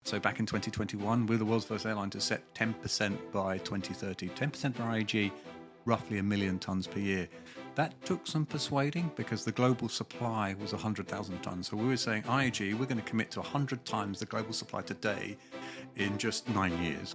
So back in 2021, we were the world's first airline to set 10% by 2030. 10% for IAG, roughly 1 million tonnes per year. That took some persuading because the global supply was 100,000 tonnes. So we were saying, IAG, we're going to commit to 100 times the global supply today in just 9 years.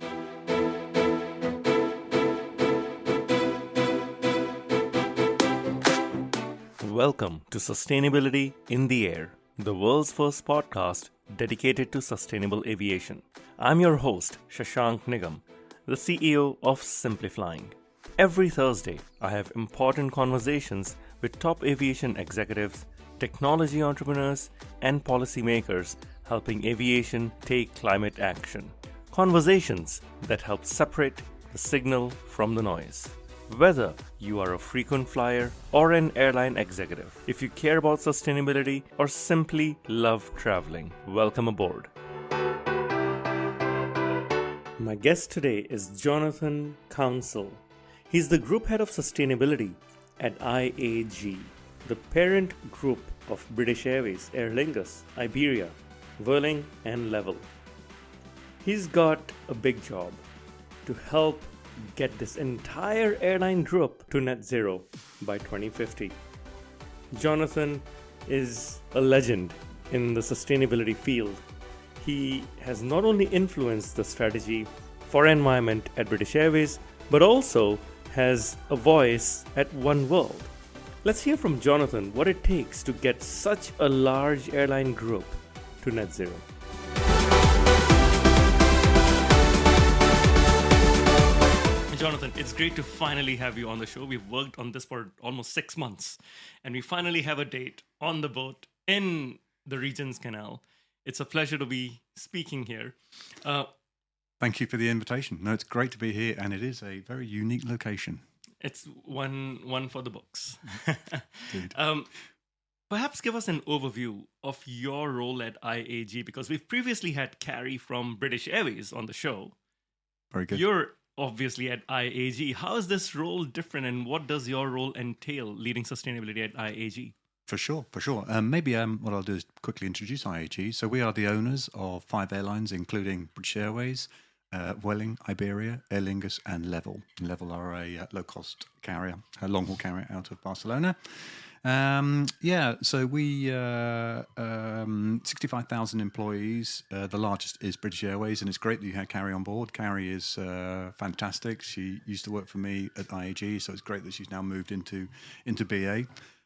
Welcome to Sustainability in the Air, the world's first podcast dedicated to sustainable aviation. I'm your host, Shashank Nigam, the CEO of Simplifying. Every Thursday, I have important conversations with top aviation executives, technology entrepreneurs, and policymakers helping aviation take climate action. Conversations that help separate the signal from the noise. Whether you are a frequent flyer or an airline executive, if you care about sustainability or simply love traveling, welcome aboard. My guest today is Jonathan Counsell. He's the Group Head of Sustainability at IAG, the parent group of British Airways, Aer Lingus, Iberia, Vueling, and Level. He's got a big job to help get this entire airline group to net zero by 2050. Jonathan is a legend in the sustainability field. He has not only influenced the strategy for environment at British Airways, but also has a voice at One World. Let's hear from Jonathan what it takes to get such a large airline group to net zero. Jonathan, it's great to finally have you on the show. We've worked on this for almost 6 months, and we finally have a date on the boat in the Regent's Canal. It's a pleasure to be speaking here. Thank you for the invitation. No, it's great to be here, and it is a very unique location. It's one for the books. Indeed. Perhaps give us an overview of your role at IAG, because we've previously had Carrie from British Airways on the show. Very good. You're obviously at IAG. How is this role different, and what does your role entail leading sustainability at IAG? For sure. Maybe what I'll do is quickly introduce IAG. So we are the owners of 5 airlines, including British Airways, Vueling, Iberia, Aer Lingus, and Level. Level are a low-cost carrier, a long-haul carrier out of Barcelona. So we 65,000 employees. The largest is British Airways, and it's great that you had Carrie on board. Carrie is fantastic. She used to work for me at IAG, so it's great that she's now moved into BA.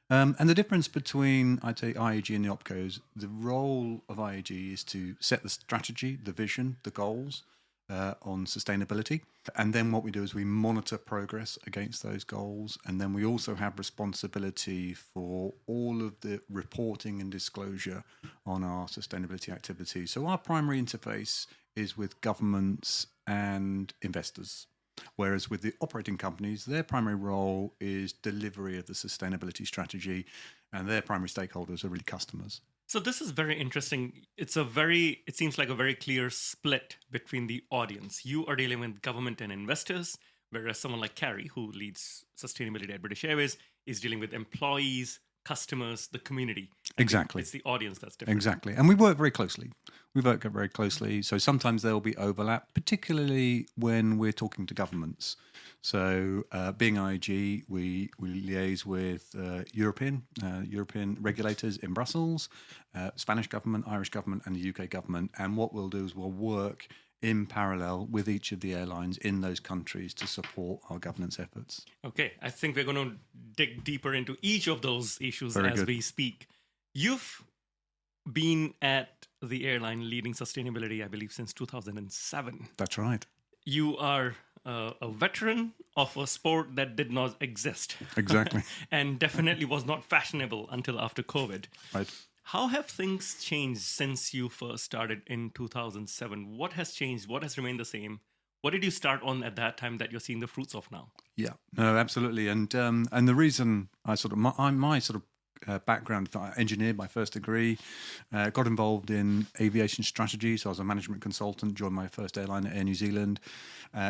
And the difference between, I'd say, IAG and the OpCos, the role of IAG is to set the strategy, the vision, the goals on sustainability. And then what we do is we monitor progress against those goals. And then we also have responsibility for all of the reporting and disclosure on our sustainability activities. So our primary interface is with governments and investors. Whereas with the operating companies, their primary role is delivery of the sustainability strategy, and their primary stakeholders are really customers. So this is very interesting. It seems like a very clear split between the audience. You are dealing with government and investors, whereas someone like Carrie, who leads sustainability at British Airways, is dealing with employees, customers, the community. Exactly. It's the audience that's different. Exactly. And we work very closely. So sometimes there will be overlap, particularly when we're talking to governments. So being IAG, we liaise with European regulators in Brussels, Spanish government, Irish government, and the UK government. And what we'll do is we'll work in parallel with each of the airlines in those countries to support our governance efforts. Okay, I think we're going to dig deeper into each of those issues we speak. You've been at the airline leading sustainability, I believe, since 2007. That's right. You are a veteran of a sport that did not exist. Exactly. And definitely was not fashionable until after COVID. Right. How have things changed since you first started in 2007? What has changed? What has remained the same? What did you start on at that time that you're seeing the fruits of now? Yeah, no, absolutely. And the reason my background, I engineered my first degree, got involved in aviation strategy. So I was a management consultant, joined my first airline at Air New Zealand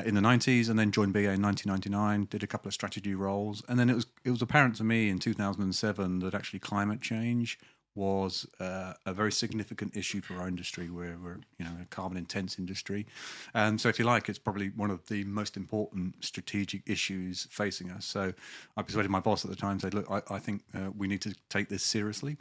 in the 90s, and then joined BA in 1999, did a couple of strategy roles. And then it was apparent to me in 2007 that actually climate change was a very significant issue for our industry. We're a carbon intense industry, and so if you like, it's probably one of the most important strategic issues facing us. So I persuaded my boss at the time, said, look, I think we need to take this seriously.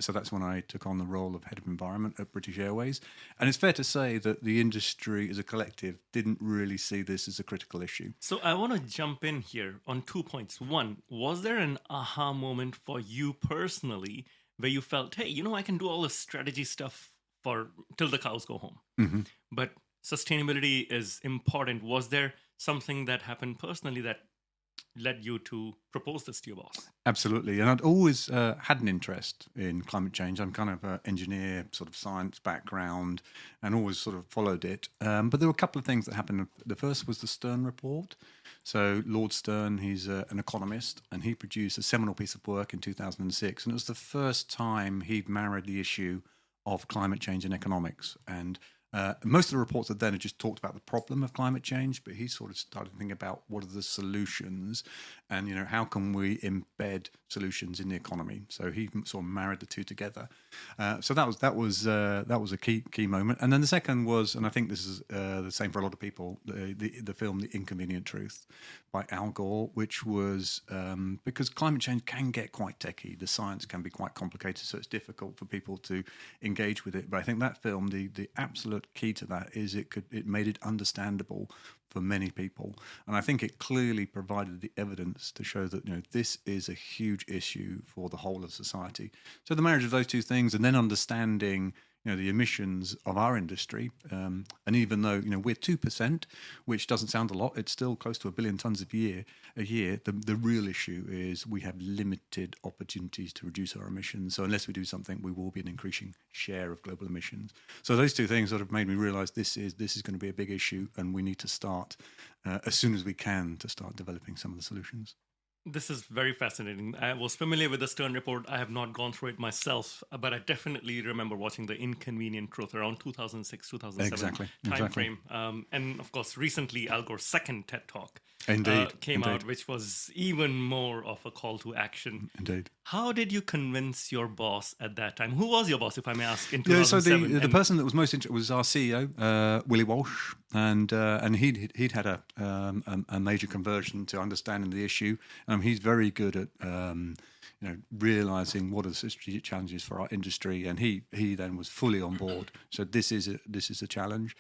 So that's when I took on the role of head of environment at British Airways. And it's fair to say that the industry as a collective didn't really see this as a critical issue. So I want to jump in here on 2 points. One, was there an aha moment for you personally where you felt, hey, I can do all this strategy stuff for till the cows go home? Mm-hmm. But sustainability is important. Was there something that happened personally that led you to propose this to your boss? Absolutely. And I'd always had an interest in climate change. I'm kind of an engineer, sort of science background, and always sort of followed it. But there were a couple of things that happened. The first was the Stern Report. So Lord Stern, he's an economist, and he produced a seminal piece of work in 2006. And it was the first time he'd married the issue of climate change and economics. And most of the reports that then had just talked about the problem of climate change, but he sort of started thinking about what are the solutions, and how can we embed solutions in the economy. So he sort of married the two together. So that was a key moment. And then the second was, and I think this is the same for a lot of people, the film The Inconvenient Truth by Al Gore, which was because climate change can get quite techie. The science can be quite complicated, so it's difficult for people to engage with it. But I think that film, the absolute key to that is it made it understandable for many people, and I think it clearly provided the evidence to show that this is a huge issue for the whole of society. So the marriage of those two things, and then understanding the emissions of our industry, and even though we're 2%, which doesn't sound a lot, it's still close to 1 billion tons a year. The real issue is we have limited opportunities to reduce our emissions. So unless we do something, we will be an increasing share of global emissions. So those two things sort of made me realise this is going to be a big issue, and we need to start as soon as we can to start developing some of the solutions. This is very fascinating. I was familiar with the Stern Report. I have not gone through it myself, but I definitely remember watching The Inconvenient Truth around 2006, 2007 time frame. And of course, recently Al Gore's second TED Talk came out, which was even more of a call to action. Indeed. How did you convince your boss at that time? Who was your boss, if I may ask, in 2007? So the person that was most interested was our CEO, Willie Walsh, and he'd had a major conversion to understanding the issue. He's very good at realizing what are the strategic challenges for our industry, and he then was fully on board. So this is a challenge.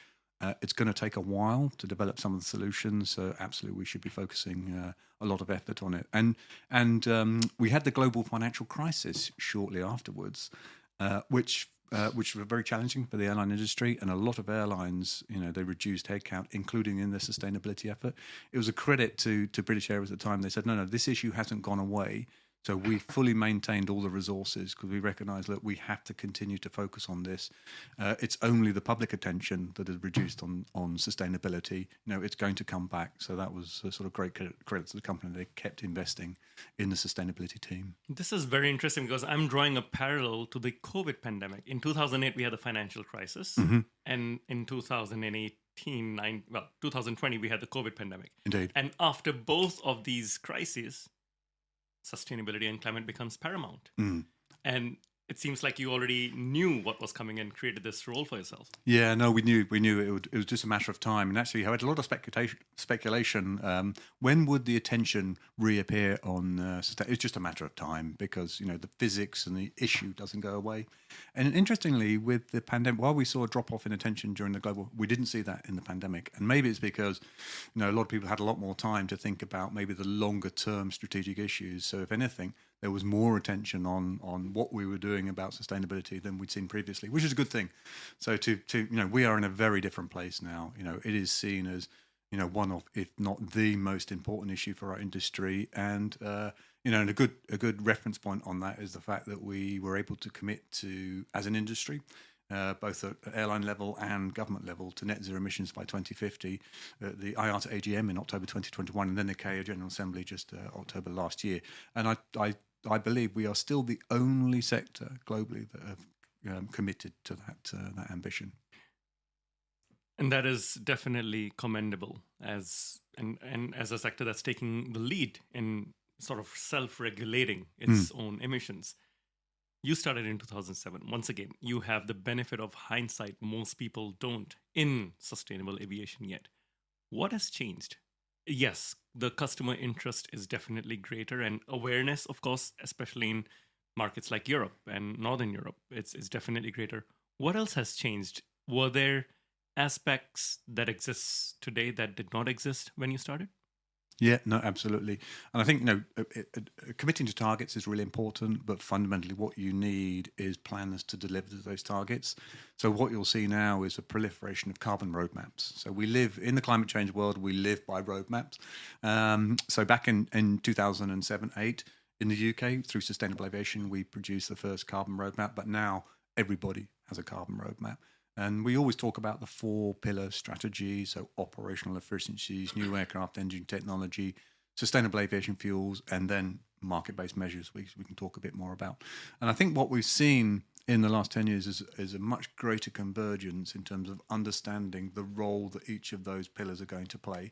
It's going to take a while to develop some of the solutions. So absolutely, we should be focusing a lot of effort on it. And we had the global financial crisis shortly afterwards, which was very challenging for the airline industry, and a lot of airlines, they reduced headcount, including in their sustainability effort. It was a credit to British Airways at the time. They said, no, this issue hasn't gone away. So we fully maintained all the resources because we recognised that we have to continue to focus on this. It's only the public attention that has reduced on sustainability. It's going to come back. So that was a sort of great credit to the company. They kept investing in the sustainability team. This is very interesting because I'm drawing a parallel to the COVID pandemic. In 2008, we had the financial crisis. Mm-hmm. And in 2020, we had the COVID pandemic. Indeed. And after both of these crises, sustainability and climate becomes paramount. Mm. And it seems like you already knew what was coming and created this role for yourself. Yeah, no, we knew it was just a matter of time. And actually, I had a lot of speculation. When would the attention reappear on sustainability? It's just a matter of time because, the physics and the issue doesn't go away. And interestingly, with the pandemic, while we saw a drop-off in attention during the global, we didn't see that in the pandemic. And maybe it's because, a lot of people had a lot more time to think about maybe the longer-term strategic issues. So if anything, there was more attention on what we were doing about sustainability than we'd seen previously, which is a good thing. So we are in a very different place now. It is seen as, one of, if not the most important issue for our industry. And, and a good reference point on that is the fact that we were able to commit to, as an industry, both at airline level and government level, to net zero emissions by 2050, the IATA AGM in October 2021, and then the CAO General Assembly just October last year. And I believe we are still the only sector globally that have committed to that ambition. And that is definitely commendable as a sector that's taking the lead in sort of self-regulating its own emissions. You started in 2007. Once again, you have the benefit of hindsight. Most people don't in sustainable aviation yet. What has changed? Yes, the customer interest is definitely greater, and awareness, of course, especially in markets like Europe and Northern Europe, it's definitely greater. What else has changed? Were there aspects that exist today that did not exist when you started? Yeah, no, absolutely. And I think, committing to targets is really important, but fundamentally what you need is planners to deliver to those targets. So what you'll see now is a proliferation of carbon roadmaps. So we live in the climate change world, we live by roadmaps. So back in 2007-8, in the UK, through Sustainable Aviation, we produced the first carbon roadmap, but now everybody has a carbon roadmap. And we always talk about the 4-pillar strategy, so operational efficiencies, new aircraft engine technology, sustainable aviation fuels, and then market-based measures we can talk a bit more about. And I think what we've seen in the last 10 years is a much greater convergence in terms of understanding the role that each of those pillars are going to play.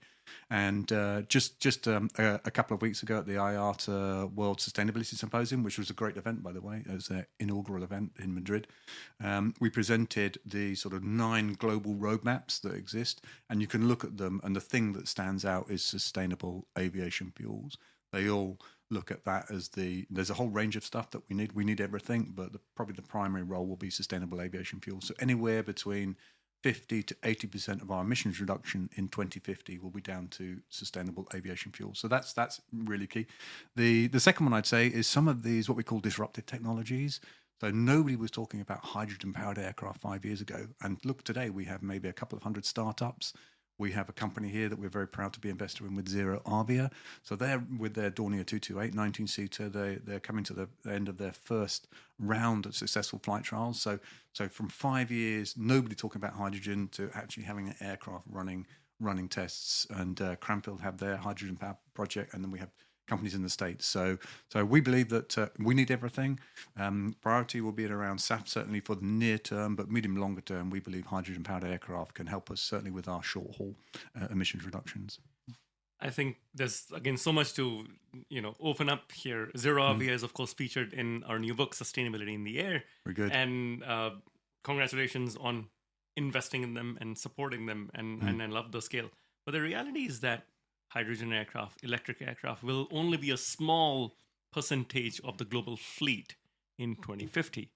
And just a couple of weeks ago at the IATA World Sustainability Symposium, which was a great event, by the way, it was their inaugural event in Madrid, we presented the sort of 9 global roadmaps that exist, and you can look at them, and the thing that stands out is sustainable aviation fuels. They all look at that as there's a whole range of stuff that we need. We need everything, but probably the primary role will be sustainable aviation fuel. So anywhere between 50 to 80% of our emissions reduction in 2050 will be down to sustainable aviation fuel. So that's really key. The second one I'd say is some of these, what we call disruptive technologies. So nobody was talking about hydrogen-powered aircraft 5 years ago. And look, today we have maybe a couple of hundred startups. We have a company here that we're very proud to be investor in with Zero Avia. So they're with their Dornier 228 19-seater. They're coming to the end of their first round of successful flight trials. So from 5 years, nobody talking about hydrogen to actually having an aircraft running tests. And Cranfield have their hydrogen power project, and then we have companies in the States. So we believe that we need everything. Priority will be around SAF, certainly for the near term, but medium longer term, we believe hydrogen-powered aircraft can help us, certainly with our short-haul emissions reductions. I think there's, again, so much to open up here. Zero Avia is, of course, featured in our new book, Sustainability in the Air. Very good. And congratulations on investing in them and supporting them, and I love the scale. But the reality is that hydrogen aircraft, electric aircraft will only be a small percentage of the global fleet in 2050.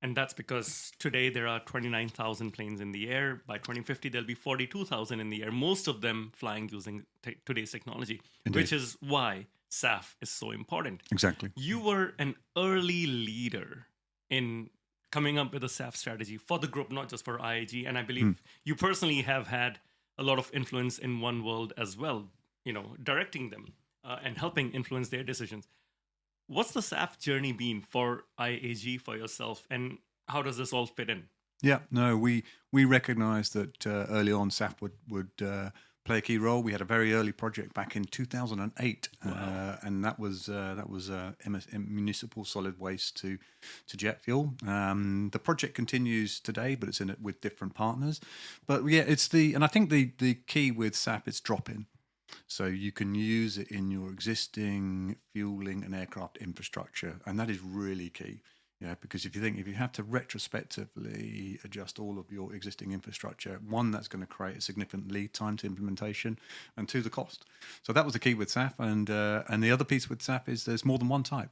And that's because today there are 29,000 planes in the air. By 2050, there'll be 42,000 in the air, most of them flying using today's technology, Indeed. Which is why SAF is so important. Exactly. You were an early leader in coming up with a SAF strategy for the group, not just for IAG. And I believe you personally have had a lot of influence in One World as well, directing them and helping influence their decisions. What's the SAF journey been for IAG, for yourself, and how does this all fit in? Yeah, no, we recognized that early on SAF would play a key role. We had a very early project back in 2008, Wow. and that was municipal solid waste to jet fuel. The project continues today, but it's in it with different partners. But yeah, and I think the key with SAF is drop-in. So you can use it in your existing fueling and aircraft infrastructure, and that is really key. Yeah, because if you have to retrospectively adjust all of your existing infrastructure, one, that's going to create a significant lead time to implementation, and two, the cost. So that was the key with SAF, and the other piece with SAF is there's more than one type.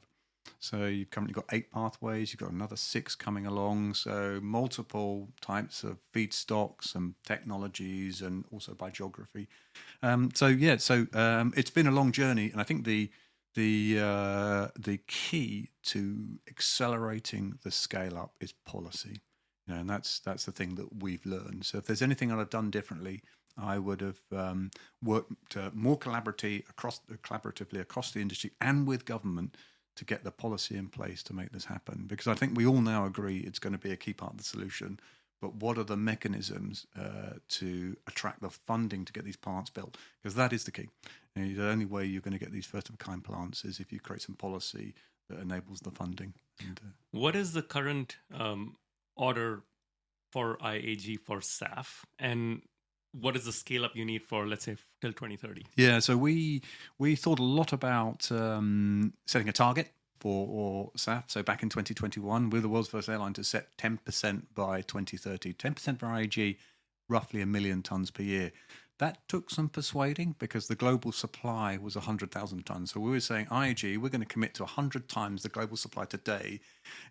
So you've currently got 8 pathways, you've got another 6 coming along, so multiple types of feedstocks and technologies, and also by geography. It's been a long journey, and I think the key to accelerating the scale up is policy, and that's the thing that we've learned. So if there's anything I'd have done differently, I would have worked more collaboratively across the industry and with government to get the policy in place to make this happen. Because I think we all now agree it's going to be a key part of the solution. But what are the mechanisms to attract the funding to get these plants built? Because that is the key. The only way you're going to get these first-of-a-kind plants is if you create some policy that enables the funding. What is the current order for IAG for SAF? And what is the scale-up you need for, let's say, till 2030? Yeah, so we thought a lot about setting a target for SAF. So back in 2021, we're the world's first airline to set 10% by 2030. 10% for IAG, roughly 1 million tonnes per year. That took some persuading because the global supply was 100,000 tonnes. So we were saying, IAG, we're going to commit to 100 times the global supply today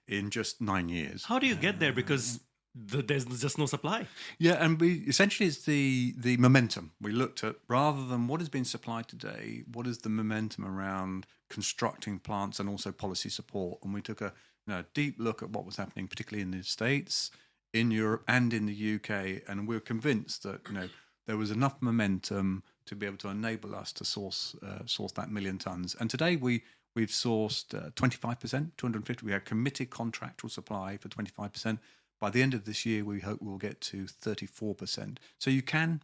in just 9 years. How do you get there? Because there's just no supply. Yeah, and essentially it's the momentum. We looked at, rather than what is being supplied today, what is the momentum around constructing plants and also policy support. And we took a deep look at what was happening, particularly in the States, in Europe and in the UK. And we were convinced that there was enough momentum to be able to enable us to source that 1 million tonnes. And today we've sourced 25%, 250. We have committed contractual supply for 25%. By the end of this year, we hope we'll get to 34%. So you can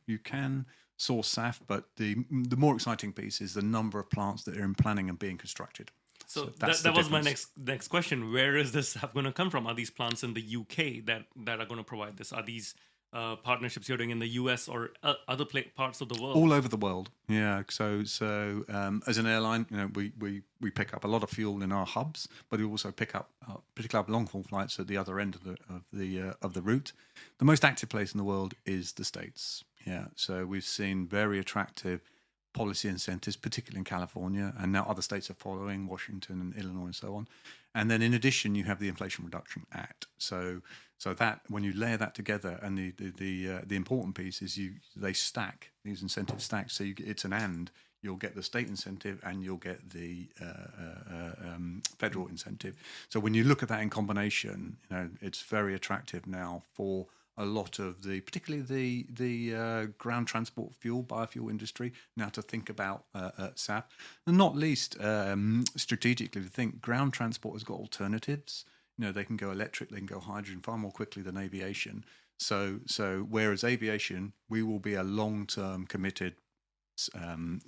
source SAF, but the more exciting piece is the number of plants that are in planning and being constructed. So that was my next question. Where is this SAF going to come from? Are these plants in the UK that are going to provide this? Are these partnerships you're doing in the US or other parts of the world? All over the world, yeah. So as an airline, we pick up a lot of fuel in our hubs, but we also pick up particularly long haul flights at the other end of the route. The most active place in the world is the States. Yeah, so we've seen very attractive policy incentives, particularly in California, and now other states are following, Washington and Illinois and so on. And then in addition, you have the Inflation Reduction Act. So that when you layer that together, and the important piece is they stack, these incentives stack. So it's an and. You'll get the state incentive and you'll get the federal incentive. So when you look at that in combination, it's very attractive now for a lot of particularly the ground transport fuel, biofuel industry, now to think about SAF. And not least, strategically, to think ground transport has got alternatives. They can go electric, they can go hydrogen far more quickly than aviation. So whereas aviation, we will be a long-term committed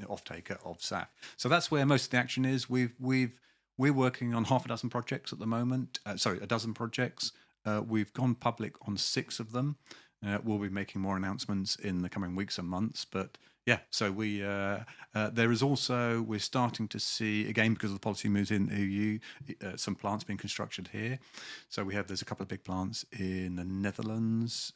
off-taker of SAF. So that's where most of the action is. We're working on half a dozen projects at the moment. A dozen projects. We've gone public on 6 of them. We'll be making more announcements in the coming weeks and months. But yeah, so there is also, we're starting to see, again, because of the policy moves in the EU, some plants being constructed here. So there's a couple of big plants in the Netherlands,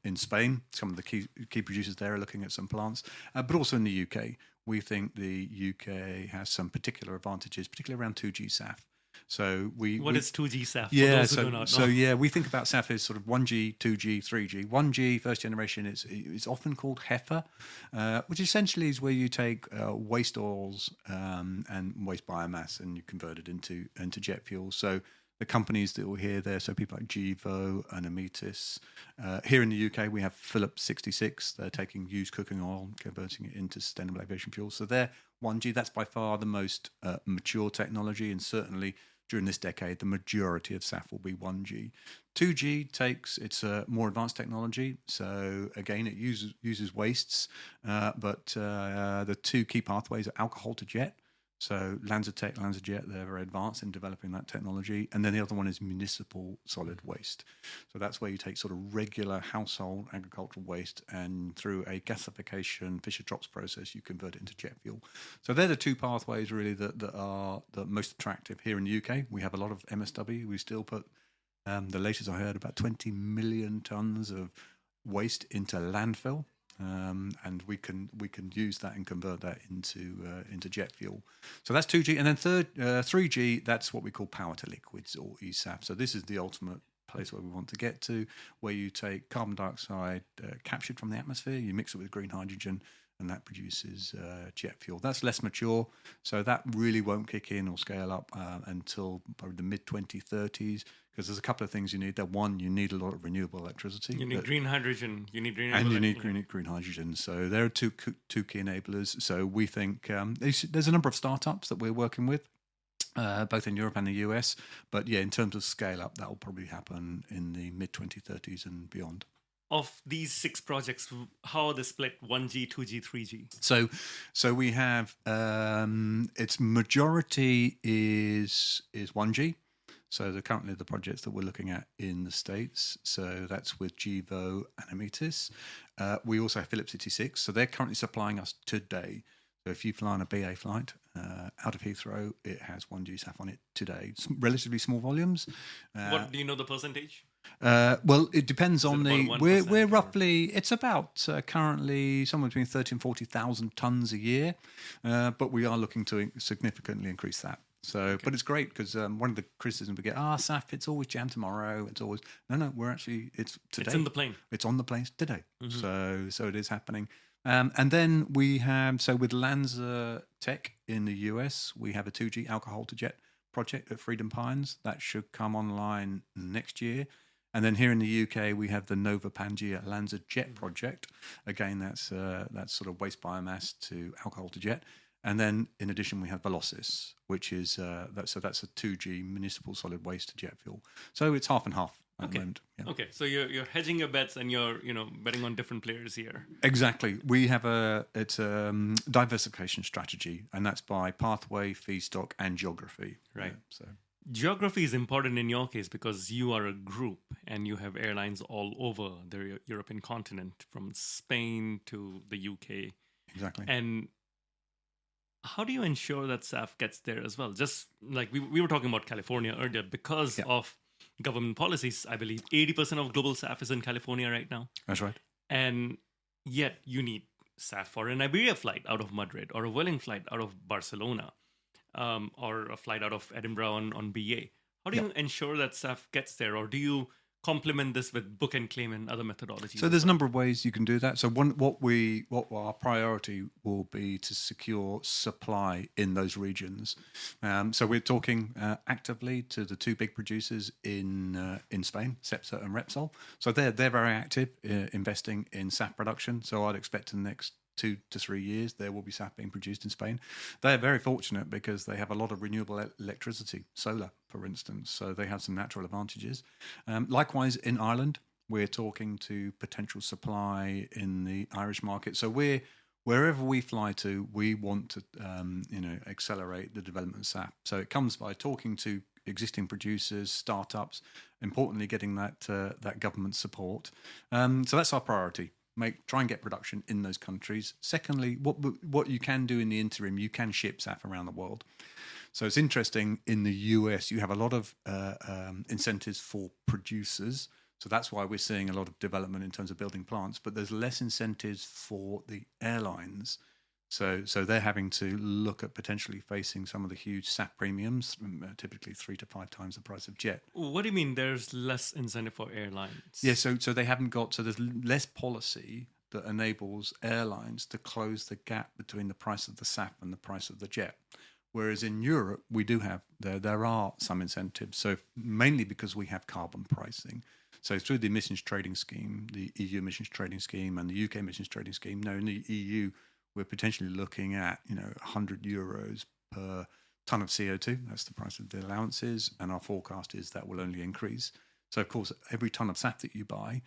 in Spain. Some of the key producers there are looking at some plants, but also in the UK. We think the UK has some particular advantages, particularly around 2G SAF. So what is 2G SAF? Yeah, so we think about SAF as sort of 1G, 2G, 3G. 1G, first generation, it's often called HEFA, which essentially is where you take waste oils and waste biomass and you convert it into jet fuel. So the companies that were here there, so people like Gevo and Ametis. Here in the UK, we have Phillips 66. They're taking used cooking oil and converting it into sustainable aviation fuel. So they're 1G. That's by far the most mature technology, and certainly during this decade, the majority of SAF will be 1G. 2G it's a more advanced technology. So again, it uses wastes, but the 2 key pathways are alcohol to jet. So LanzaTech, LanzaJet, they're very advanced in developing that technology. And then the other one is municipal solid waste. So that's where you take sort of regular household agricultural waste and through a gasification Fischer-Tropsch process, you convert it into jet fuel. So they're the 2 pathways really that are the most attractive. Here in the UK, we have a lot of MSW. We still put, the latest I heard, about 20 million tonnes of waste into landfill. And we can use that and convert that into jet fuel. So that's 2G, and then 3G. That's what we call power to liquids or eSAF. So this is the ultimate place where we want to get to, where you take carbon dioxide captured from the atmosphere, you mix it with green hydrogen, and that produces jet fuel. That's less mature, so that really won't kick in or scale up until probably the mid-2030s, because there's a couple of things you need. One, you need a lot of renewable electricity. You need green hydrogen. You need green hydrogen. So there are two key enablers. So we think there's a number of startups that we're working with, both in Europe and the US. But yeah, in terms of scale up, that will probably happen in the mid-2030s and beyond. Of these 6 projects, how are they split? 1G, 2G, 3G? So we have its majority is 1G. So currently the projects that we're looking at in the States. So that's with Gevo and Ametis. We also have Phillips 66. So they're currently supplying us today. So if you fly on a BA flight out of Heathrow, it has 1G SAF on it today. Relatively small volumes. What do you know the percentage? Well, it depends on it the. about 1% We're or- roughly. It's about currently somewhere between 30 and 40,000 tons a year, but we are looking to significantly increase that. So, but it's great because one of the criticisms we get, SAF, it's always jammed tomorrow. It's always no. We're actually it's today. It's in the plane. It's on the planes today. So it is happening. And then we have with Lanza Tech in the US, we have a 2G alcohol to jet project at Freedom Pines that should come online next year. And then here in the UK, we have the Nova Pangea Lanza Jet project. Again, that's sort of waste biomass to alcohol to jet. And then in addition, we have Velocis, which is that's a 2G municipal solid waste to jet fuel. So it's half and half at the moment. Yeah. Okay, so you're hedging your bets and you're betting on different players here. Exactly. We have it's a diversification strategy, and that's by pathway, feedstock, and geography. Right. So. Geography is important in your case because you are a group and you have airlines all over the European continent, from Spain to the UK. Exactly. And how do you ensure that SAF gets there as well? Just like we were talking about California earlier, because of government policies, I believe 80% of global SAF is in California right now. That's right. And yet you need SAF for an Iberia flight out of Madrid, or a Vueling flight out of Barcelona, or a flight out of Edinburgh on BA. How do you ensure that SAF gets there, or do you complement this with book and claim and other methodologies? So there's a number of ways you can do that. So what our priority will be to secure supply in those regions. So we're talking actively to the two big producers in Spain, Cepsa and Repsol. So they're very active investing in SAF production. So I'd expect in the next 2 to 3 years, there will be SAF being produced in Spain. They're very fortunate because they have a lot of renewable electricity, solar, for instance. So they have some natural advantages. Likewise, in Ireland, we're talking to potential supply in the Irish market. So wherever we fly to, we want to accelerate the development of SAF. So it comes by talking to existing producers, startups, importantly getting that government support. So that's our priority. Try and get production in those countries. Secondly, what you can do in the interim, you can ship SAF around the world. So it's interesting, in the US, you have a lot of incentives for producers. So that's why we're seeing a lot of development in terms of building plants, but there's less incentives for the airlines. So they're having to look at potentially facing some of the huge SAF premiums, typically 3 to 5 times the price of jet. What do you mean there's less incentive for airlines? Yeah, so they haven't got, so there's less policy that enables airlines to close the gap between the price of the SAF and the price of the jet. Whereas in Europe, we do have, there are some incentives. So mainly because we have carbon pricing. So through the emissions trading scheme, the EU emissions trading scheme and the UK emissions trading scheme, now in the EU, we're potentially looking at, 100 euros per ton of CO2. That's the price of the allowances. And our forecast is that will only increase. So, of course, every ton of SAF that you buy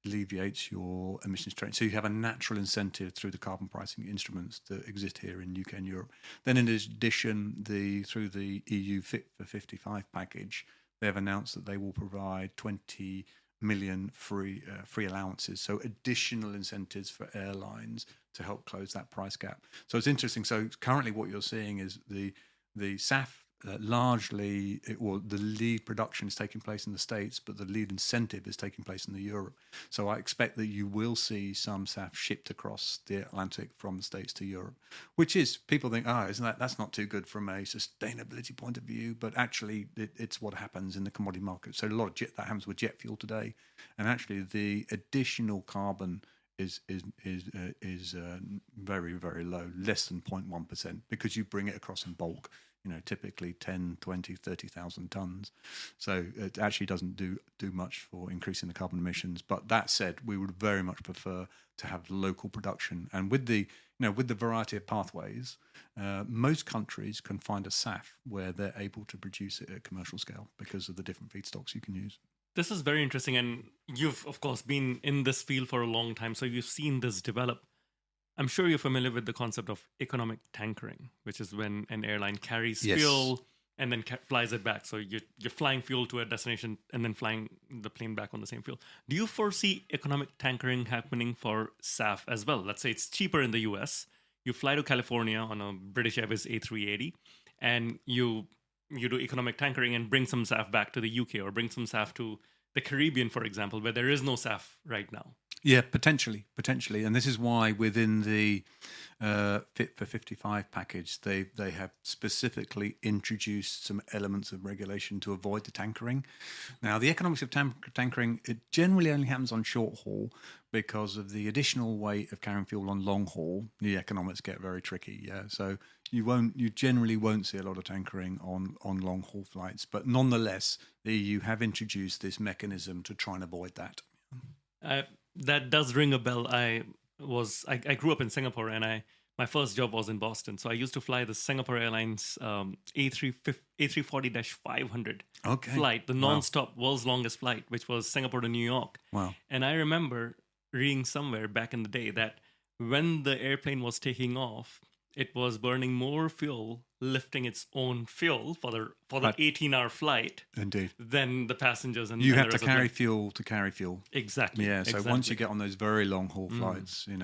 alleviates your emissions trading. So you have a natural incentive through the carbon pricing instruments that exist here in UK and Europe. Then in addition, through the EU Fit for 55 package, they have announced that they will provide 20 million free allowances, so additional incentives for airlines to help close that price gap. So it's interesting. So currently what you're seeing is the SAF largely, the lead production is taking place in the States, but the lead incentive is taking place in Europe. So I expect that you will see some SAF shipped across the Atlantic from the States to Europe, which is, people think, that's not too good from a sustainability point of view, but actually it's what happens in the commodity market. So a lot of that happens with jet fuel today, and actually the additional carbon is very, very low, less than 0.1%, because you bring it across in bulk. Typically 10, 20, 30,000 tons. So it actually doesn't do much for increasing the carbon emissions. But that said, we would very much prefer to have local production. And with the variety of pathways, most countries can find a SAF where they're able to produce it at commercial scale because of the different feedstocks you can use. This is very interesting. And you've, of course, been in this field for a long time. So you've seen this develop. I'm sure you're familiar with the concept of economic tankering, which is when an airline carries fuel and then flies it back. So you're flying fuel to a destination and then flying the plane back on the same fuel. Do you foresee economic tankering happening for SAF as well? Let's say it's cheaper in the US. you fly to California on a British Airways A380, and you do economic tankering and bring some SAF back to the UK, or bring some SAF to the Caribbean, for example, where there is no SAF right now. Yeah, potentially, and this is why within the Fit for 55 package, they have specifically introduced some elements of regulation to avoid the tankering. Now, the economics of tankering, it generally only happens on short haul because of the additional weight of carrying fuel on long haul. The economics get very tricky. Yeah, so you generally won't see a lot of tankering on long haul flights, but nonetheless, the EU have introduced this mechanism to try and avoid that. That does ring a bell. I grew up in Singapore, and my first job was in Boston. So I used to fly the Singapore Airlines A340-500 flight, the non-stop world's longest flight, which was Singapore to New York. Wow. And I remember reading somewhere back in the day that when the airplane was taking off, it was burning more fuel, lifting its own fuel for the 18-hour flight. Indeed. Than the passengers. And you and have the to carry fuel to carry fuel. Exactly. Yeah. So exactly. once you get on those very long haul flights, and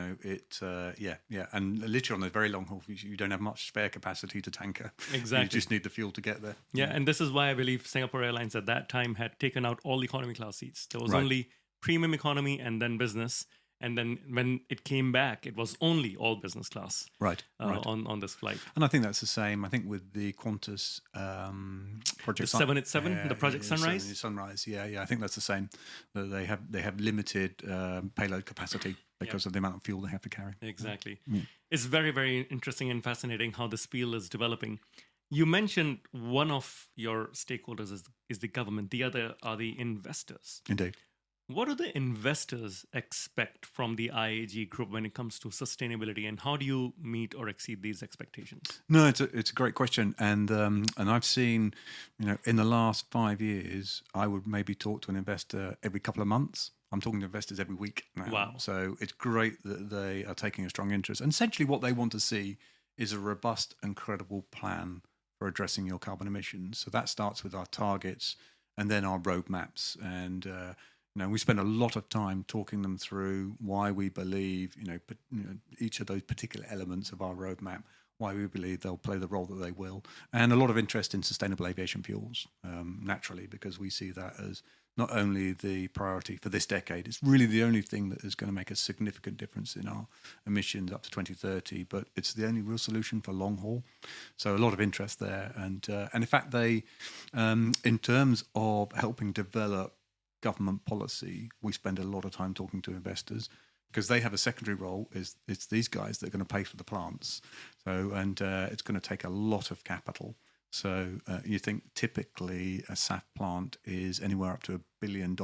literally on those very long haul flights, you don't have much spare capacity to tanker. Exactly. You just need the fuel to get there. Yeah, and this is why I believe Singapore Airlines at that time had taken out all economy class seats. There was only premium economy and then business. And then when it came back, it was only all business class on this flight. And I think that's the same. I think with the Qantas project, the 787, the Project Sunrise. Sunrise, yeah. I think that's the same. They have limited payload capacity because of the amount of fuel they have to carry. Exactly. Yeah. It's very, very interesting and fascinating how this field is developing. You mentioned one of your stakeholders is the government. The other are the investors. Indeed. What do the investors expect from the IAG group when it comes to sustainability, and how do you meet or exceed these expectations? No, it's a great question, and I've seen, in the last 5 years, I would maybe talk to an investor every couple of months. I'm talking to investors every week now. Wow! So it's great that they are taking a strong interest, and essentially what they want to see is a robust and credible plan for addressing your carbon emissions. So that starts with our targets and then our roadmaps, and we spend a lot of time talking them through why we believe, each of those particular elements of our roadmap, why we believe they'll play the role that they will, and a lot of interest in sustainable aviation fuels, naturally, because we see that as not only the priority for this decade, it's really the only thing that is going to make a significant difference in our emissions up to 2030, but it's the only real solution for long haul. So a lot of interest there. And in fact, they, in terms of helping develop government policy, we spend a lot of time talking to investors because they have a secondary role. It's these guys that are going to pay for the plants. So it's going to take a lot of capital. So you think typically a SAF plant is anywhere up to $1 billion.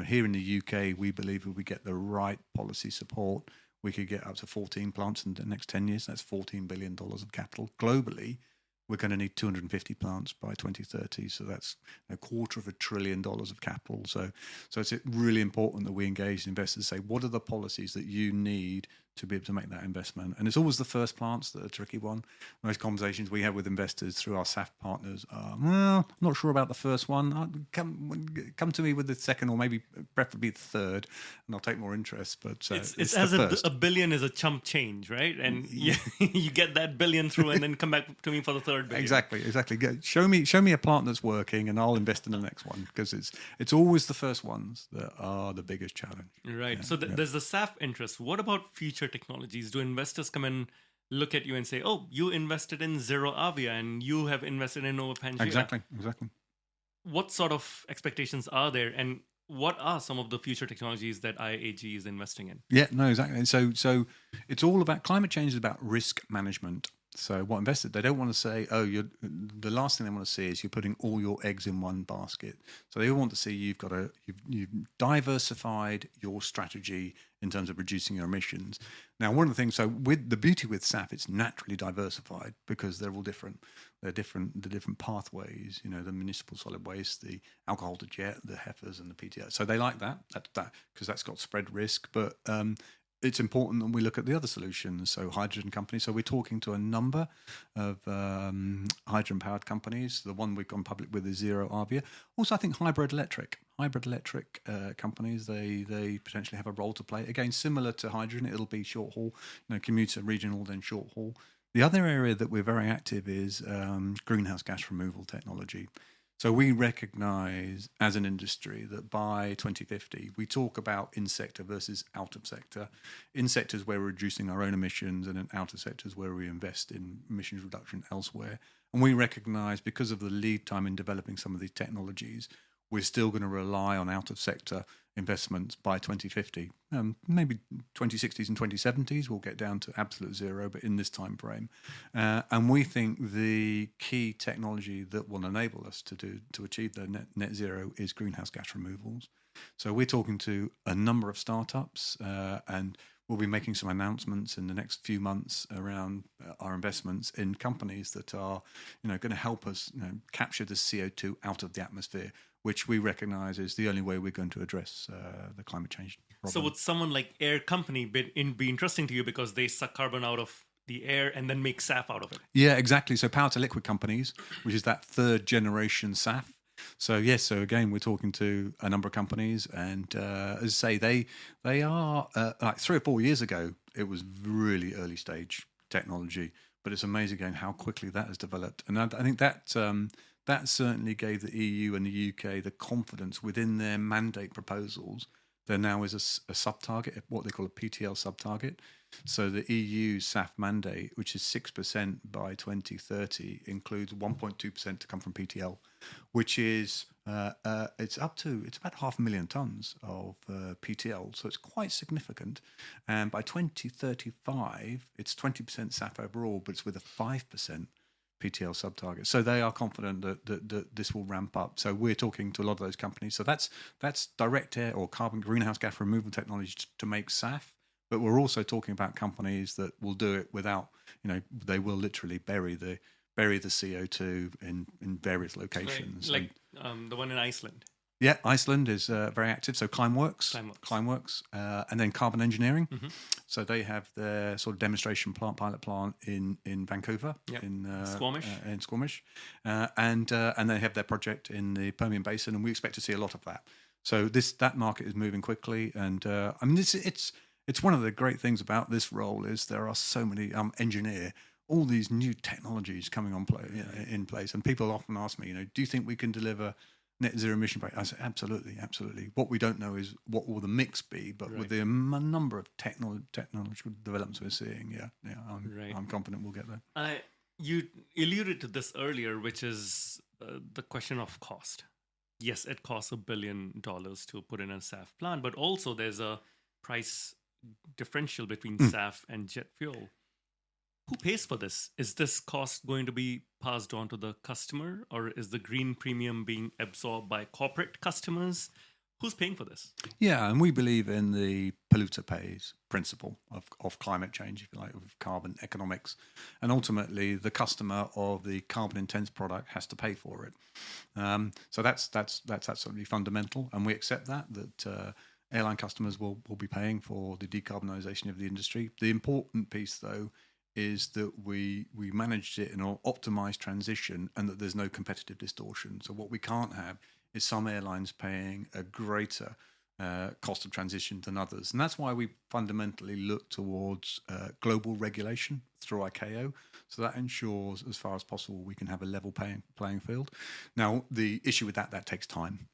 Here in the UK, we believe if we get the right policy support, we could get up to 14 plants in the next 10 years. That's $14 billion of capital. Globally, we're going to need 250 plants by 2030. So that's $250 billion of capital. So it's really important that we engage investors, say, what are the policies that you need to be able to make that investment? And it's always the first plants that are a tricky one. Most conversations we have with investors through our SAF partners are, I'm not sure about the first one. Come to me with the second, or maybe preferably the third, and I'll take more interest. But it's as if a billion is a chump change, right? And you get that billion through and then come back to me for the third billion. Exactly. Show me a plant that's working, and I'll invest in the next one, because it's always the first ones that are the biggest challenge. Right. So there's the SAF interest. What about future technologies? Do investors come and look at you and say, "Oh, you invested in Zero Avia and you have invested in Nova Pangea"? Exactly. What sort of expectations are there, and what are some of the future technologies that IAG is investing in? Yeah, no, exactly. So it's all about climate change is about risk management. So what investors, they don't want to say, the last thing they want to see is you're putting all your eggs in one basket. So they want to see you've diversified your strategy in terms of reducing your emissions. Now, one of the things, so with the beauty with SAF, it's naturally diversified because they're all different. They're different, the different pathways, the municipal solid waste, the alcohol to jet, the heifers and the PTO. So they like that because that's got spread risk. But it's important that we look at the other solutions, so hydrogen companies. So we're talking to a number of hydrogen-powered companies. The one we've gone public with is Zero Avia. Also, I think hybrid electric companies, they potentially have a role to play. Again, similar to hydrogen, it'll be short haul, commuter, regional, then short haul. The other area that we're very active is greenhouse gas removal technology. So we recognise as an industry that by 2050, we talk about in-sector versus out-of-sector. In-sectors where we're reducing our own emissions, and in out-of-sectors where we invest in emissions reduction elsewhere. And we recognise, because of the lead time in developing some of these technologies, we're still going to rely on out-of-sector investments by 2050. Maybe 2060s and 2070s we'll get down to absolute zero, but in this time frame. And we think the key technology that will enable us to achieve the net zero is greenhouse gas removals. So we're talking to a number of startups, and we'll be making some announcements in the next few months around our investments in companies that are, going to help us capture the CO2 out of the atmosphere, which we recognise is the only way we're going to address the climate change problem. So would someone like Air Company be interesting to you because they suck carbon out of the air and then make SAF out of it? Yeah, exactly. So power to liquid companies, which is that third generation SAF. So yes, so again, we're talking to a number of companies, and as I say, they are like 3 or 4 years ago, it was really early stage technology, but it's amazing again how quickly that has developed. And I think that certainly gave the EU and the UK the confidence within their mandate proposals. There now is a sub-target, what they call a PTL sub-target. So the EU SAF mandate, which is 6% by 2030, includes 1.2% to come from PTL, which is it's about 500,000 tonnes of PTL, so it's quite significant. And by 2035, it's 20% SAF overall, but it's with a 5% PTL sub-target. So they are confident that this will ramp up. So we're talking to a lot of those companies. So that's direct air or carbon greenhouse gas removal technology to make SAF. But we're also talking about companies that will do it without, they will literally bury the CO2 in various locations. Like the one in Iceland. Yeah, Iceland is very active. So Climeworks, and then Carbon Engineering. Mm-hmm. So they have their sort of demonstration pilot plant in Vancouver, in Squamish, and they have their project in the Permian Basin, and we expect to see a lot of that. So that market is moving quickly, and it's one of the great things about this role is there are so many engineer all these new technologies coming in place, and people often ask me, do you think we can deliver net zero emission rate? I say absolutely. What we don't know is what will the mix be, but with the number of technological developments we're seeing, I'm confident we'll get there. You alluded to this earlier, which is the question of cost. Yes, it costs $1 billion to put in a SAF plant, but also there's a price differential between SAF and jet fuel. Who pays for this? Is this cost going to be passed on to the customer, or is the green premium being absorbed by corporate customers? Who's paying for this? Yeah, and we believe in the polluter pays principle of climate change, if you like, of carbon economics. And ultimately, the customer of the carbon intense product has to pay for it. So that's absolutely fundamental, and we accept that airline customers will be paying for the decarbonisation of the industry. The important piece, though, is that we managed it in an optimised transition, and that there's no competitive distortion. So what we can't have is some airlines paying a greater cost of transition than others. And that's why we fundamentally look towards global regulation through ICAO. So that ensures, as far as possible, we can have a level playing field. Now, the issue with that takes time.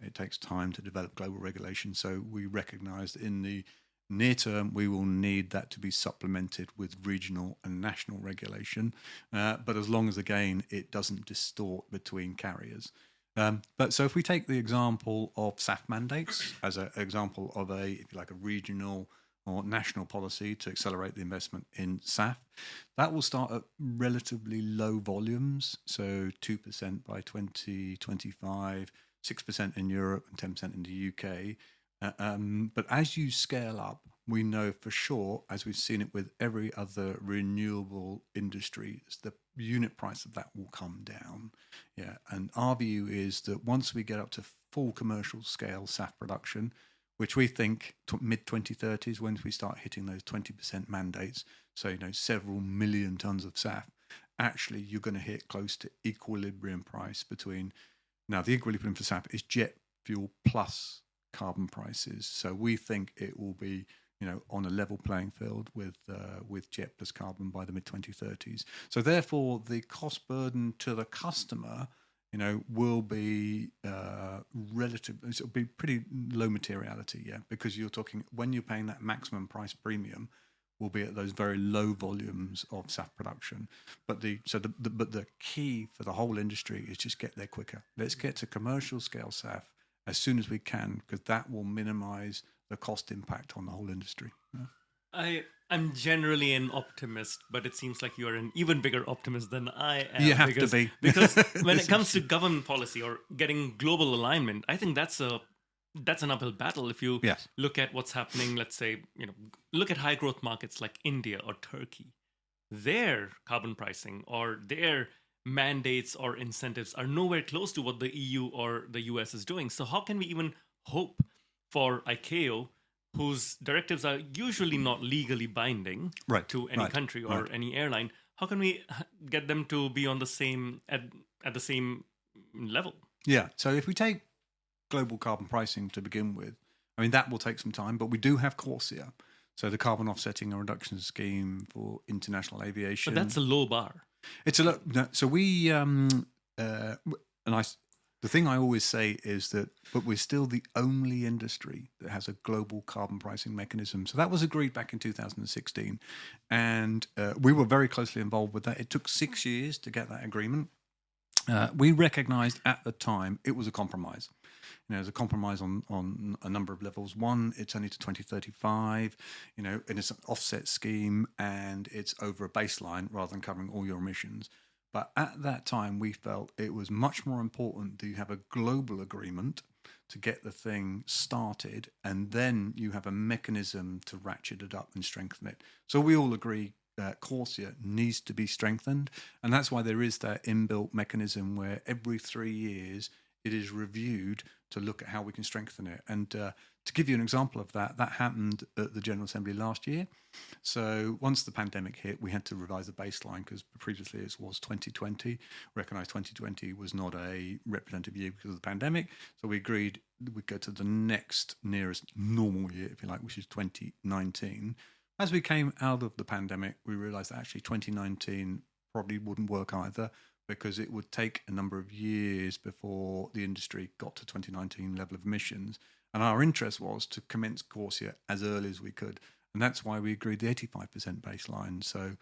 It takes time to develop global regulation. So we recognise that in the near term, we will need that to be supplemented with regional and national regulation. But as long as, again, it doesn't distort between carriers. But so if we take the example of SAF mandates as an example of a regional or national policy to accelerate the investment in SAF, that will start at relatively low volumes. So 2% by 2025, 6% in Europe and 10% in the UK. But as you scale up, we know for sure, as we've seen it with every other renewable industry, the unit price of that will come down. Yeah, and our view is that once we get up to full commercial scale SAF production, which we think mid-2030s, when we start hitting those 20% mandates, so, several million tons of SAF, actually you're going to hit close to equilibrium price between, now the equilibrium for SAF is jet fuel plus carbon prices. So we think it will be, on a level playing field with jet plus carbon by the mid-2030s. So therefore, the cost burden to the customer, will be relative. It'll be pretty low materiality, because you're talking when you're paying that maximum price premium, will be at those very low volumes of SAF production. But the key for the whole industry is just get there quicker. Let's get to commercial scale SAF as soon as we can, because that will minimize the cost impact on the whole industry. Yeah. I'm generally an optimist, but it seems like you're an even bigger optimist than I am. You have to be. Because when it comes to government policy or getting global alignment, I think that's an uphill battle. If you look at what's happening, let's say, look at high growth markets like India or Turkey, their carbon pricing or their mandates or incentives are nowhere close to what the EU or the US is doing. So how can we even hope for ICAO, whose directives are usually not legally binding to any country or any airline? How can we get them to be on the same at the same level? Yeah. So if we take global carbon pricing to begin with, I mean, that will take some time, but we do have CORSIA, so the carbon offsetting and reduction scheme for international aviation. But that's a low bar. It's a low. No, so we the thing I always say is that, but we're still the only industry that has a global carbon pricing mechanism. So that was agreed back in 2016, and we were very closely involved with that. It took 6 years to get that agreement. We recognised at the time it was a compromise. It was a compromise on a number of levels. One, it's only to 2035, and it's an offset scheme, and it's over a baseline rather than covering all your emissions. But at that time, we felt it was much more important that you have a global agreement to get the thing started, and then you have a mechanism to ratchet it up and strengthen it. So we all agree CORSIA needs to be strengthened, and that's why there is that inbuilt mechanism where every 3 years it is reviewed to look at how we can strengthen it. And to give you an example of that, that happened at the General Assembly last year. So once the pandemic hit, we had to revise the baseline because previously it was 2020. Recognised 2020 was not a representative year because of the pandemic. So we agreed we'd go to the next nearest normal year, if you like, which is 2019. As we came out of the pandemic, we realised that actually 2019 probably wouldn't work either, because it would take a number of years before the industry got to 2019 level of emissions. And our interest was to commence CORSIA as early as we could. And that's why we agreed the 85% baseline. So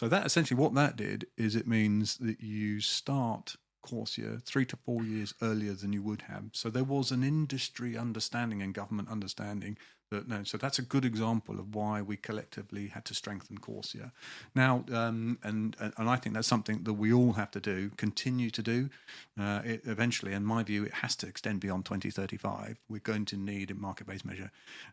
that essentially what that did is it means that you start CORSIA 3 to 4 years earlier than you would have. So there was an industry understanding and government understanding that no. So that's a good example of why we collectively had to strengthen CORSIA. Now, and I think that's something that we all have to do, continue to do. It eventually, in my view, it has to extend beyond 2035. We're going to need a market-based measure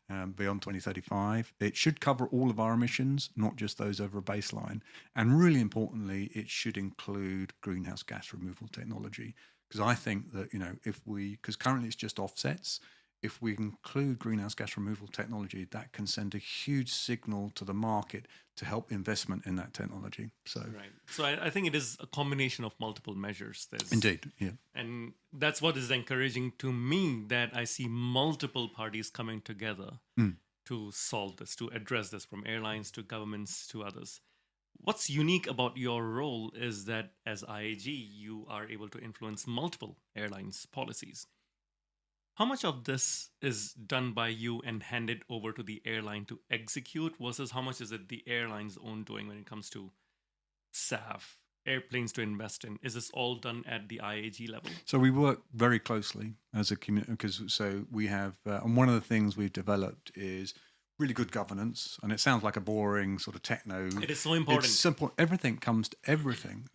beyond 2035. It should cover all of our emissions, not just those over a baseline. And really importantly, it should include greenhouse gas removal technology. Because I think that, because currently it's just offsets, if we include greenhouse gas removal technology, that can send a huge signal to the market to help investment in that technology. So I think it is a combination of multiple measures. Indeed, yeah. And that's what is encouraging to me, that I see multiple parties coming together to solve this, to address this, from airlines to governments to others. What's unique about your role is that as IAG, you are able to influence multiple airlines' policies. How much of this is done by you and handed over to the airline to execute versus how much is it the airline's own doing when it comes to SAF, airplanes to invest in? Is this all done at the IAG level? So we work very closely as a community, because we have, and one of the things we've developed is really good governance. And it sounds like a boring sort of techno. It is so important. It's simple. Everything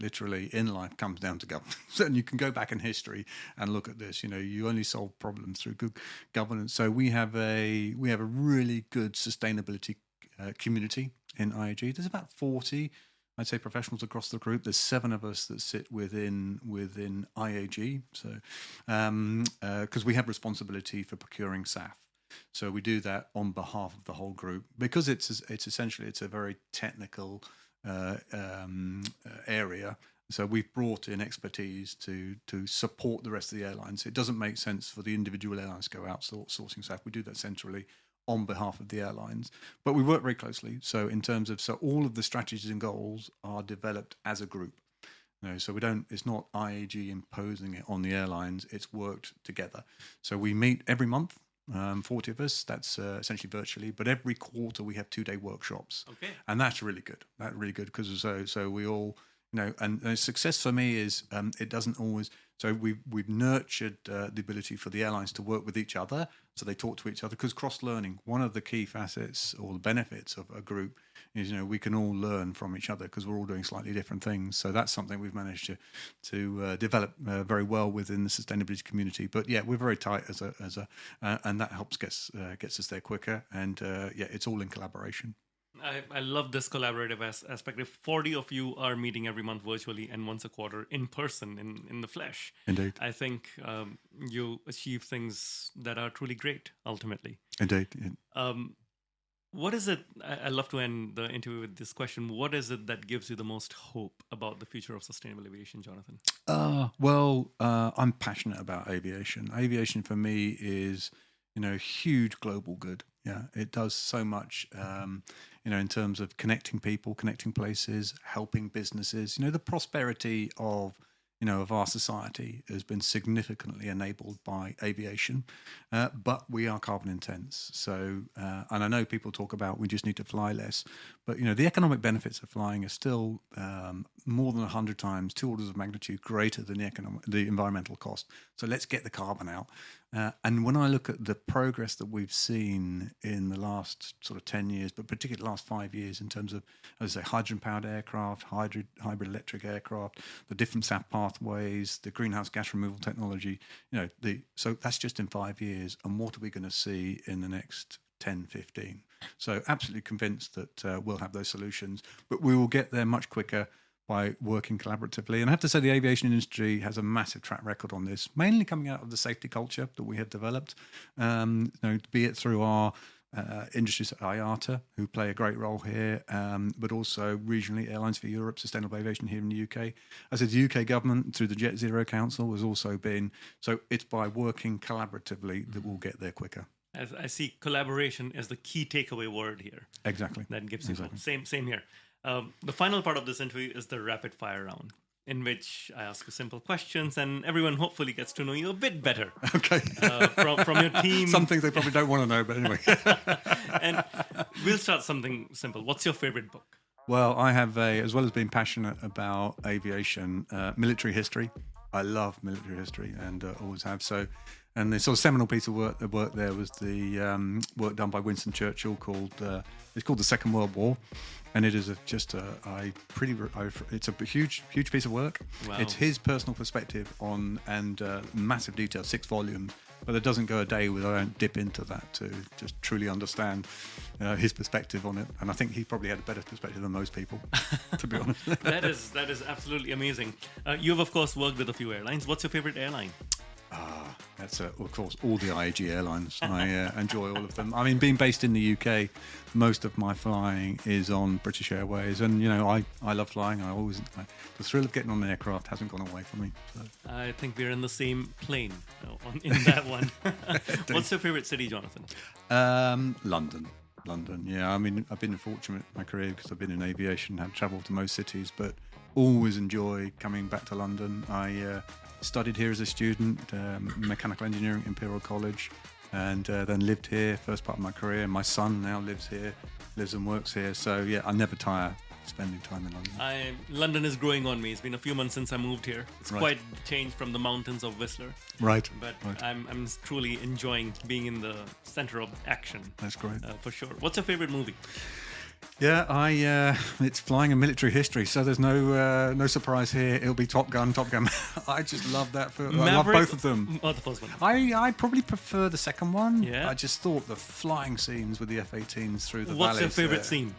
literally in life comes down to governance. And you can go back in history and look at this. You only solve problems through good governance. So we have a really good sustainability community in IAG. There's about 40, I'd say, professionals across the group. There's 7 of us that sit within IAG. So because we have responsibility for procuring SAF. So we do that on behalf of the whole group because it's essentially a very technical area. So we've brought in expertise to support the rest of the airlines. It doesn't make sense for the individual airlines to go outsourcing SAF. We do that centrally on behalf of the airlines, but we work very closely. So in terms of, so all of the strategies and goals are developed as a group. So we don't, it's not IAG imposing it on the airlines, it's worked together. So we meet every month, 40 of us, that's essentially virtually, but every quarter we have 2-day workshops. Okay. And that's really good. That's really good because so we all, and success for me is it doesn't always. So we've nurtured the ability for the airlines to work with each other, so they talk to each other. Because cross learning, one of the key facets or the benefits of a group is we can all learn from each other because we're all doing slightly different things. So that's something we've managed to develop very well within the sustainability community. But yeah, we're very tight as a and that helps gets us there quicker. And it's all in collaboration. I love this collaborative aspect. If 40 of you are meeting every month virtually and once a quarter in person, in the flesh, indeed, I think you achieve things that are truly great, ultimately. Indeed. What is it, I love to end the interview with this question, what is it that gives you the most hope about the future of sustainable aviation, Jonathan? I'm passionate about aviation. Aviation for me is, huge global good. Yeah, it does so much, in terms of connecting people, connecting places, helping businesses. The prosperity of our society has been significantly enabled by aviation, but we are carbon intense. So, and I know people talk about we just need to fly less, but the economic benefits of flying are still more than 100 times, 2 orders of magnitude greater than the environmental cost. So let's get the carbon out. And when I look at the progress that we've seen in the last sort of 10 years, but particularly the last 5 years in terms of, as I say, hydrogen-powered aircraft, hybrid electric aircraft, the different SAF pathways, the greenhouse gas removal technology, so that's just in 5 years. And what are we going to see in the next 10, 15? So absolutely convinced that we'll have those solutions, but we will get there much quicker by working collaboratively. And I have to say the aviation industry has a massive track record on this, mainly coming out of the safety culture that we have developed, be it through our industries at IATA, who play a great role here, but also regionally, Airlines for Europe, Sustainable Aviation here in the UK. As the UK government, through the Jet Zero Council, has also been, so it's by working collaboratively that we'll get there quicker. As I see collaboration as the key takeaway word here. Exactly. That gives you hope. Same here. The final part of this interview is the rapid fire round, in which I ask you simple questions and everyone hopefully gets to know you a bit better. Okay. From your team. Some things they probably don't want to know, but anyway. And we'll start something simple. What's your favorite book? Well, I have as well as being passionate about aviation, military history. I love military history and always have. So, and the sort of seminal piece of work there was the work done by Winston Churchill called it's called the Second World War, and it is it's a huge piece of work. Wow. It's his personal perspective on and massive detail, 6 volumes. But there doesn't go a day where I don't dip into that to just truly understand his perspective on it. And I think he probably had a better perspective than most people, to be honest. That is absolutely amazing. You've, of course, worked with a few airlines. What's your favorite airline? That's, of course, all the IAG airlines. I enjoy all of them. I mean, being based in the UK, most of my flying is on British Airways. And, I love flying. The thrill of getting on an aircraft hasn't gone away from me. So. I think we're in the same plane in that one. What's your favorite city, Jonathan? London. Yeah. I mean, I've been fortunate in my career because I've been in aviation, had travelled to most cities, but always enjoy coming back to London. I studied here as a student, mechanical engineering at Imperial College, and then lived here first part of my career. My son now lives and works here. So yeah, I never tire spending time in London. London is growing on me. It's been a few months since I moved here. It's quite changed from the mountains of Whistler. Right. But I'm truly enjoying being in the center of action. That's great. For sure. What's your favorite movie? Yeah, it's flying in military history, so there's no surprise here. It'll be Top Gun. I just love that film. I love both of them. Oh, the first one. I probably prefer the second one. Yeah. I just thought the flying scenes with the F-18s through the valleys. What's your favorite scene?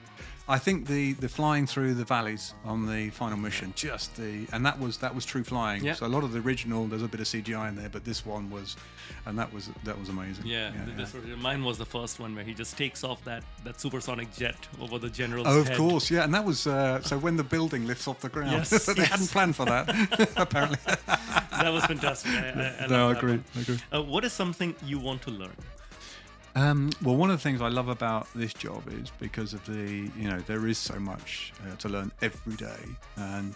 I think the flying through the valleys on the final mission, and that was true flying. Yeah. So a lot of the original, there's a bit of CGI in there, but this one was, and that was amazing. Mine was the first one where he just takes off that supersonic jet over the general's Oh, of head. course, yeah, and that was so when the building lifts off the ground. Yes, They hadn't planned for that, apparently. That was fantastic. I No, I love agree. What is something you want to learn? Well, one of the things I love about this job is because of there is so much to learn every day, and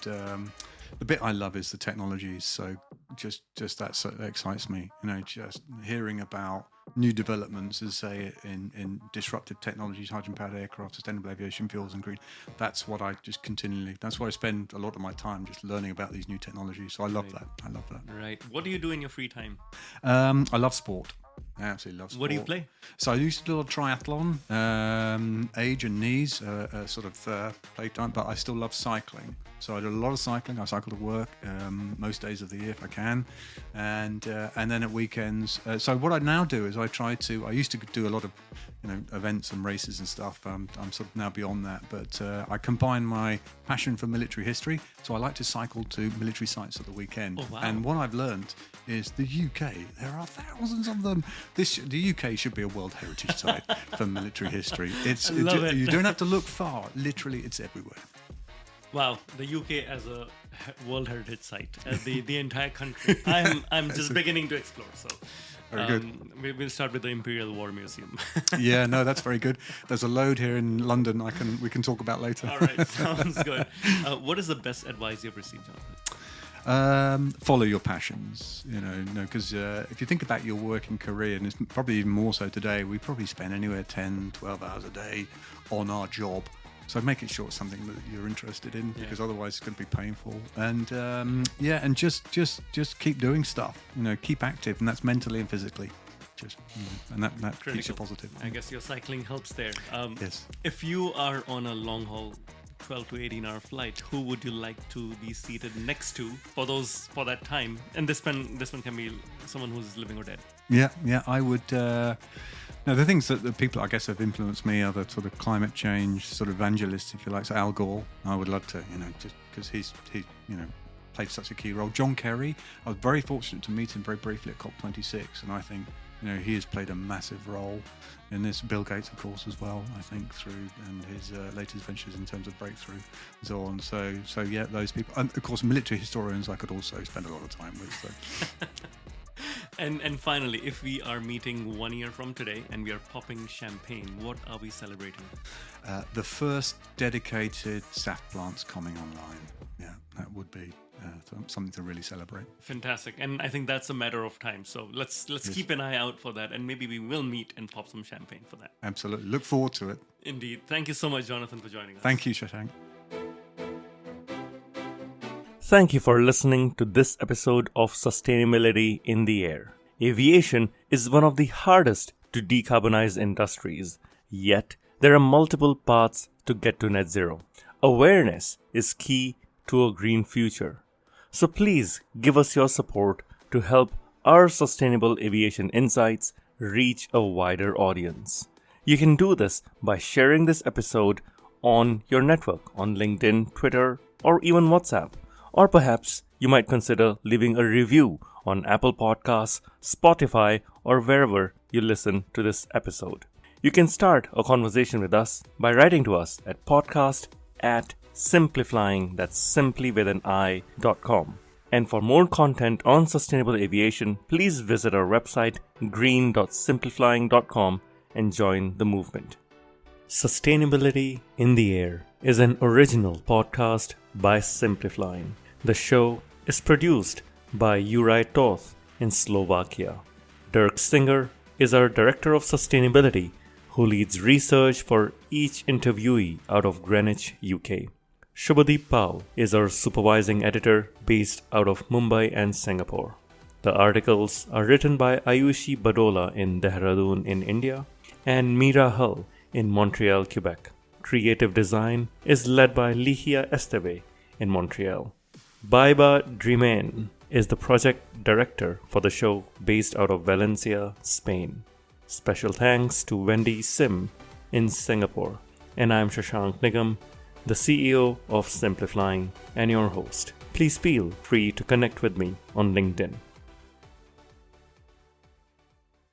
the bit I love is the technologies. So just that excites me. Just hearing about new developments, as say in disruptive technologies, hydrogen-powered aircraft, sustainable aviation fuels, and green. That's what I just continually. That's why I spend a lot of my time just learning about these new technologies. So I love that. Right. What do you do in your free time? I love sport. I absolutely love sport. What do you play? So I used to do a lot of triathlon, age and knees, sort of playtime, but I still love cycling. So I do a lot of cycling. I cycle to work most days of the year if I can, and then at weekends. So what I now do is I used to do a lot of events and races and stuff. I'm sort of now beyond that, but I combine my passion for military history. So I like to cycle to military sites at the weekend. Oh, wow. And what I've learned is the UK. There are thousands of them. The UK should be a World Heritage Site for military history. Love it. You don't have to look far. Literally, it's everywhere. Wow, the UK as a World Heritage Site, the entire country. I'm just beginning to explore. So, Very good. We'll start with the Imperial War Museum. Yeah, no, that's very good. There's a load here in London. We can talk about later. All right, sounds good. What is the best advice you've received, Jonathan? Follow your passions, because if you think about your working career, and it's probably even more so today, we probably spend anywhere 10, 12 hours a day on our job. So make it sure it's something that you're interested in, because otherwise it's going to be painful. And and just keep doing stuff. Keep active, and that's mentally and physically. And that keeps you positive. I guess your cycling helps there. Yes. If you are on a long haul 12 to 18 hour flight, who would you like to be seated next to for that time? And this one can be someone who's living or dead. Yeah, I would. Now, the things that the people, I guess, have influenced me are the sort of climate change sort of evangelists, if you like. So Al Gore, I would love to, just because he played such a key role. John Kerry, I was very fortunate to meet him very briefly at COP26, and I think he has played a massive role in this. Bill Gates, of course, as well, I think, through and his latest ventures in terms of breakthrough and so on. So yeah, those people, and of course, military historians I could also spend a lot of time with. So. And finally, if we are meeting 1 year from today and we are popping champagne, what are we celebrating? The first dedicated SAF plants coming online. Yeah, that would be something to really celebrate. Fantastic. And I think that's a matter of time. So let's keep an eye out for that, and maybe we will meet and pop some champagne for that. Absolutely. Look forward to it. Indeed. Thank you so much, Jonathan, for joining us. Thank you, Shashank. Thank you for listening to this episode of Sustainability in the Air. Aviation is one of the hardest to decarbonize industries, yet there are multiple paths to get to net zero. Awareness is key to a green future. So please give us your support to help our sustainable aviation insights reach a wider audience. You can do this by sharing this episode on your network, on LinkedIn, Twitter, or even WhatsApp. Or perhaps you might consider leaving a review on Apple Podcasts, Spotify, or wherever you listen to this episode. You can start a conversation with us by writing to us at podcast@simplifying, that's simply with an i.com. And for more content on sustainable aviation, please visit our website green.simplifying.com and join the movement. Sustainability in the Air is an original podcast by Simplifying. The show is produced by Juraj Toth in Slovakia. Dirk Singer is our Director of Sustainability, who leads research for each interviewee out of Greenwich, UK. Shubhadeep Pal is our Supervising Editor based out of Mumbai and Singapore. The articles are written by Ayushi Badola in Dehradun in India and Mira Hull in Montreal, Quebec. Creative design is led by Ligia Esteve in Montreal. Baiba Drimen is the project director for the show based out of Valencia, Spain. Special thanks to Wendy Sim in Singapore. And I'm Shashank Nigam, the CEO of Simplifying and your host. Please feel free to connect with me on LinkedIn.